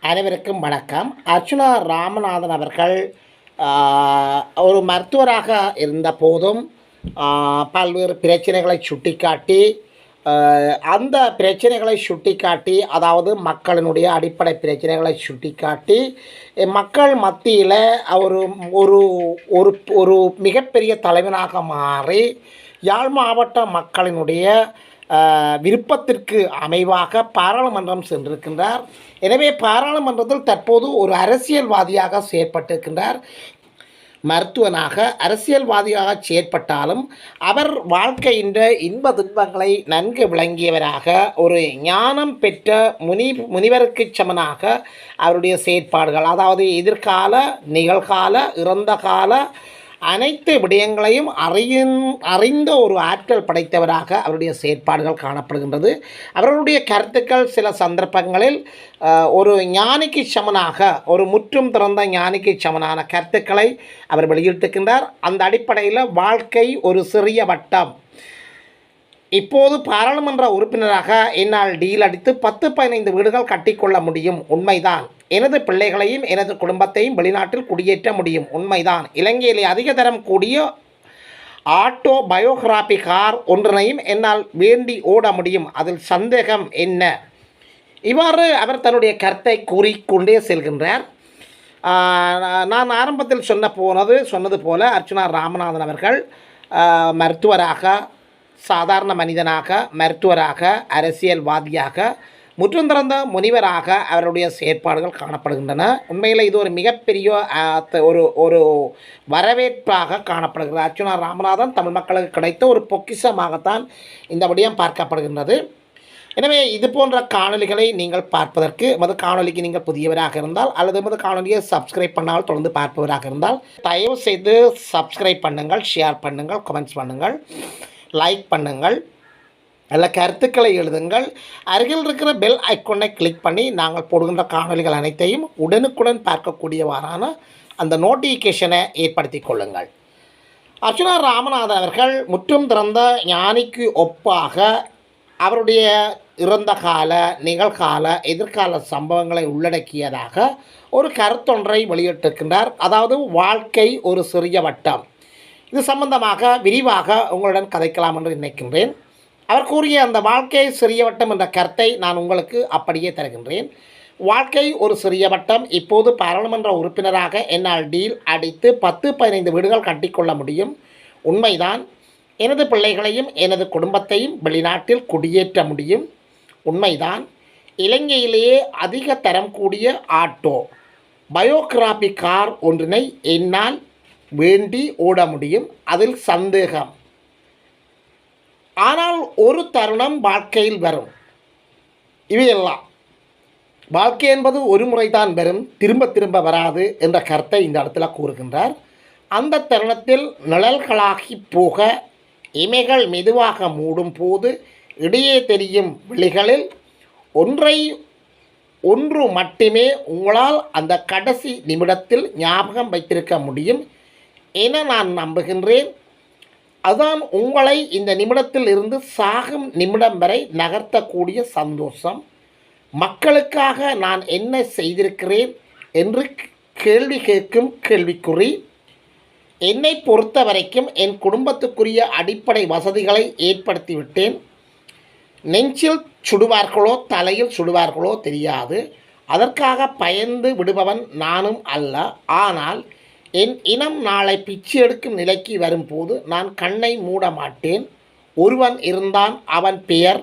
அனைவருக்கும் வணக்கம். அர்ச்சுனா ராமநாதன் அவர்கள் ஒரு மருத்துவராக இருந்த போதும் பல்வேறு பிரச்சனைகளை சுட்டிக்காட்டி அந்த பிரச்சனைகளை சுட்டிக்காட்டி, அதாவது மக்களினுடைய அடிப்படை பிரச்சனைகளை சுட்டிக்காட்டி மக்கள் மத்தியில் ஒரு ஒரு ஒரு ஒரு மிகப்பெரிய தலைவனாக மாறி யாழ் மாவட்ட மக்களினுடைய விருப்பத்திற்கு அமைவாக பாராளுமன்றம் சென்றிருக்கின்றார். எனவே பாராளுமன்றத்தில் தற்போது ஒரு அரசியல்வாதியாக செயற்பட்டிருக்கின்றார். மருத்துவனாக அரசியல்வாதியாக செயற்பட்டாலும் அவர் வாழ்க்கையின் இன்ப துன்பங்களை நன்கு விளங்கியவராக, ஒரு ஞானம் பெற்ற முனிவருக்கு சமனாக அவருடைய செயற்பாடுகள், அதாவது எதிர்கால, நிகழ்கால, இறந்த கால அனைத்து விடயங்களையும் அறிந்த ஒரு ஆற்றல் படைத்தவராக அவருடைய செயற்பாடுகள் காணப்படுகின்றது. அவர்களுடைய கருத்துக்கள் சில சந்தர்ப்பங்களில் ஒரு ஞானிக்கு சமனாக, ஒரு முற்றும் திறந்த ஞானிக்கு சமனான கருத்துக்களை அவர் வெளியிட்டிருக்கின்றார். அந்த அடிப்படையில் வாழ்க்கை ஒரு சிறிய வட்டம். இப்போது பாராளுமன்ற உறுப்பினராக என்னால் டீல் அடித்து 10-15 வீடுகள் கட்டிக்கொள்ள முடியும், உண்மைதான். எனது பிள்ளைகளையும் எனது குடும்பத்தையும் வெளிநாட்டில் குடியேற்ற முடியும், உண்மைதான். இலங்கையிலே அதிக தரம் கூடிய ஆட்டோ பயோகிராபி கார் ஒன்றினையும் என்னால் வேண்டி ஓட முடியும், அதில் சந்தேகம் என்ன? இவ்வாறு அவர் தன்னுடைய கருத்தை கூறிக்கொண்டே செல்கின்றார். நான் ஆரம்பத்தில் சொன்னது போல அர்ச்சுனா ராமநாதன் அவர்கள் மருத்துவராக, சாதாரண மனிதனாக, மருத்துவராக, அரசியல்வாதியாக, முற்றும் திறந்த முனிவராக அவருடைய செயற்பாடுகள் காணப்படுகின்றன. உண்மையில் இது ஒரு மிகப்பெரிய ஒரு ஒரு வரவேற்பாக காணப்படுகிறது. அர்ச்சுனா ராமநாதன் தமிழ் மக்களுக்கு கிடைத்த ஒரு பொக்கிஷமாகத்தான் இந்த விடயம் பார்க்கப்படுகின்றது. எனவே இது போன்ற காணொலிகளை நீங்கள் பார்ப்பதற்கு, எமது காணொலிக்கு நீங்கள் புதியவராக இருந்தால் அல்லது எமது காணொலியை சப்ஸ்கிரைப் பண்ணால் தொடர்ந்து பார்ப்பவராக இருந்தால் தயவு செய்து சப்ஸ்கிரைப் பண்ணுங்கள், ஷேர் பண்ணுங்கள், கமெண்ட்ஸ் பண்ணுங்கள், லைக் பண்ணுங்கள், நல்ல கருத்துக்களை எழுதுங்கள். அருகில் இருக்கிற பெல் ஐக்கோனை கிளிக் பண்ணி நாங்கள் போடுகின்ற காணொலிகள் அனைத்தையும் உடனுக்குடன் பார்க்கக்கூடியவாறான அந்த நோட்டிஃபிகேஷனை ஏற்படுத்தி கொள்ளுங்கள். அர்ச்சுனா ராமநாதன் அவர்கள் முற்றும் திறந்த ஞானிக்கு ஒப்பாக அவருடைய இறந்த கால, நிகழ்கால, எதிர்கால சம்பவங்களை உள்ளடக்கியதாக ஒரு கருத்தொன்றை வெளியிட்டிருக்கின்றார். அதாவது வாழ்க்கை ஒரு சிறிய வட்டம். இது சம்பந்தமாக விரிவாக உங்களுடன் கதைக்கலாம் என்று நினைக்கின்றேன். அவர் கூறிய அந்த வாழ்க்கை சிறிய வட்டம் என்ற கருத்தை நான் உங்களுக்கு அப்படியே தருகின்றேன். வாழ்க்கை ஒரு சிறிய வட்டம். இப்போது பாராளுமன்ற உறுப்பினராக என்னால் டீல் அடித்து 10-15 வீடுகள் கட்டிக்கொள்ள முடியும், உண்மைதான். எனது பிள்ளைகளையும் எனது குடும்பத்தையும் வெளிநாட்டில் குடியேற்ற முடியும், உண்மைதான். இலங்கையிலேயே அதிக தரம் கூடிய ஆட்டோ பயோகிராபி கார் ஒன்றினை என்னால் வேண்டி ஓட முடியும், அதில் சந்தேகம். ஆனால் ஒரு தருணம் வாழ்க்கையில் வரும். இவையெல்லாம் வாழ்க்கை என்பது ஒரு முறைதான் வரும், திரும்ப திரும்ப வராது என்ற கருத்தை இந்த இடத்துல கூறுகின்றார். அந்த தருணத்தில் நிழல்களாகி போக இமைகள் மெதுவாக மூடும் போது இடையே தெரியும் விழிகளில் ஒன்று மட்டுமே உங்களால் அந்த கடைசி நிமிடத்தில் ஞாபகம் வைத்திருக்க முடியும் என நான் நம்புகின்றேன். அதுதான் உங்களை இந்த நிமிடத்தில் இருந்து சாகும் நிமிடம் வரை நகர்த்தக்கூடிய சந்தோஷம். மக்களுக்காக நான் என்ன செய்திருக்கிறேன் என்று கேள்வி கேட்கும் கேள்விக்குறி. என்னை பொறுத்த வரைக்கும் என் குடும்பத்துக்குரிய அடிப்படை வசதிகளை ஏற்படுத்திவிட்டேன். நெஞ்சில் சுடுவார்களோ தலையில் சுடுவார்களோ தெரியாது. அதற்காக பயந்து விடுபவன் நானும் அல்ல. ஆனால் என் இனம் நாளை பிச்சு எடுக்கும் நிலைக்கு வரும்போது நான் கண்ணை மூட மாட்டேன். ஒருவன் இருந்தான், அவன் பெயர்,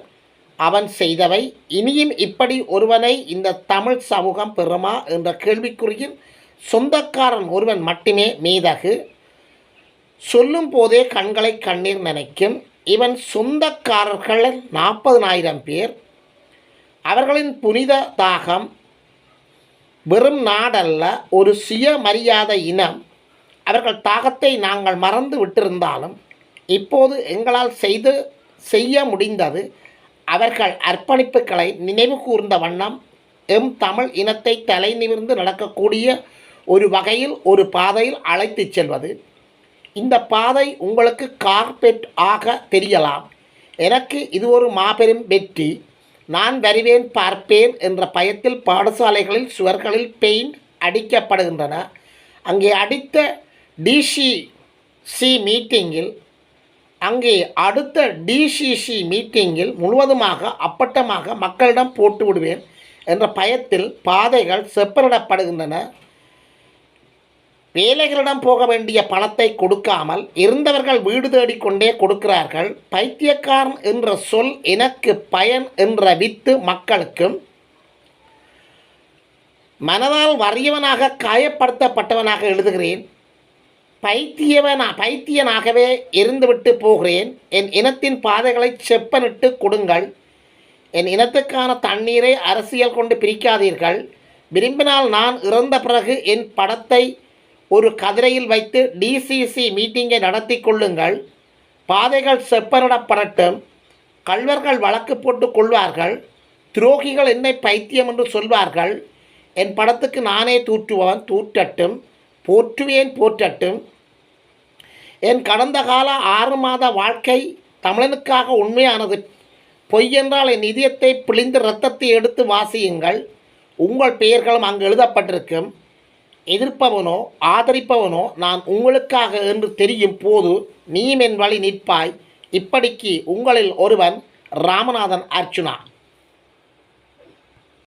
அவன் செய்தவை. இனியும் இப்படி ஒருவனை இந்த தமிழ் சமூகம் பெறுமா என்ற கேள்விக்குறியின் சொந்தக்காரன் ஒருவன் மட்டுமே மீதகு. சொல்லும் போதே கண்களை கண்ணீர் நினைக்கும். இவன் சொந்தக்காரர்கள் 40,000 பேர். அவர்களின் புனித தாகம் வெறும் நாடல்ல, ஒரு சுயமரியாதை இனம். அவர்கள் தாகத்தை நாங்கள் மறந்து விட்டிருந்தாலும் இப்போது எங்களால் செய்ய முடிந்தது அவர்கள் அர்ப்பணிப்புகளை நினைவு கூர்ந்த வண்ணம் எம் தமிழ் இனத்தை தலை நிமிர்ந்து நடக்கக்கூடிய ஒரு வகையில் ஒரு பாதையில் அழைத்து செல்வது. இந்த பாதை உங்களுக்கு கார்பெட் ஆக தெரியலாம். எனக்கு இது ஒரு மாபெரும் வெற்றி. நான் வருவேன் பார்ப்பேன் என்ற பயத்தில் பாடசாலைகளில் சுவர்களில் பெயிண்ட் அடிக்கப்படுகின்றன. அங்கே அடித்த டிசிசி மீட்டிங்கில் அடுத்த டிசிசி மீட்டிங்கில் முழுவதுமாக அப்பட்டமாக மக்களிடம் போட்டு விடுவேன் என்ற பயத்தில் பாதைகள் செப்பனிடப்படுகின்றன. வேலைகளிடம் போக வேண்டிய பணத்தை கொடுக்காமல் இருந்தவர்கள் வீடு தேடிக்கொண்டே கொடுக்கிறார்கள். பைத்தியக்காரன் என்ற சொல் எனக்கு பயன் என்ற வித்து மக்களுக்கும் மனதால் வறியவனாக காயப்படுத்தப்பட்டவனாக எழுதுகிறேன். பைத்தியனாகவே இருந்துவிட்டு போகிறேன். என் இனத்தின் பாதைகளை செப்பனிட்டு கொடுங்கள். என் இனத்துக்கான தண்ணீரை அரசியல் கொண்டு பிரிக்காதீர்கள். விரும்பினால் நான் இறந்த பிறகு என் படத்தை ஒரு கதிரையில் வைத்து டிசிசி மீட்டிங்கை நடத்தி கொள்ளுங்கள். பாதைகள் செப்பனிடப்படட்டும். கள்வர்கள் வழக்கு போட்டு கொள்வார்கள். துரோகிகள் என்னை பைத்தியம் என்று சொல்வார்கள். என் படத்துக்கு நானே தூற்றட்டும். போற்றட்டும். என் கடந்த கால 6 மாத வாழ்க்கை தமிழனுக்காக உண்மையானது. பொய்யென்றால் என் இதயத்தை பிழிந்து இரத்தத்தை எடுத்து வாசியுங்கள். உங்கள் பெயர்களும் அங்கு எழுதப்பட்டிருக்கும். எதிர்ப்பவனோ ஆதரிப்பவனோ நான் உங்களுக்காக என்று தெரியும் போது நீயும் என் வழி நிற்பாய். இப்படிக்கு உங்களில் ஒருவன் ராமநாதன் அர்ச்சுனா.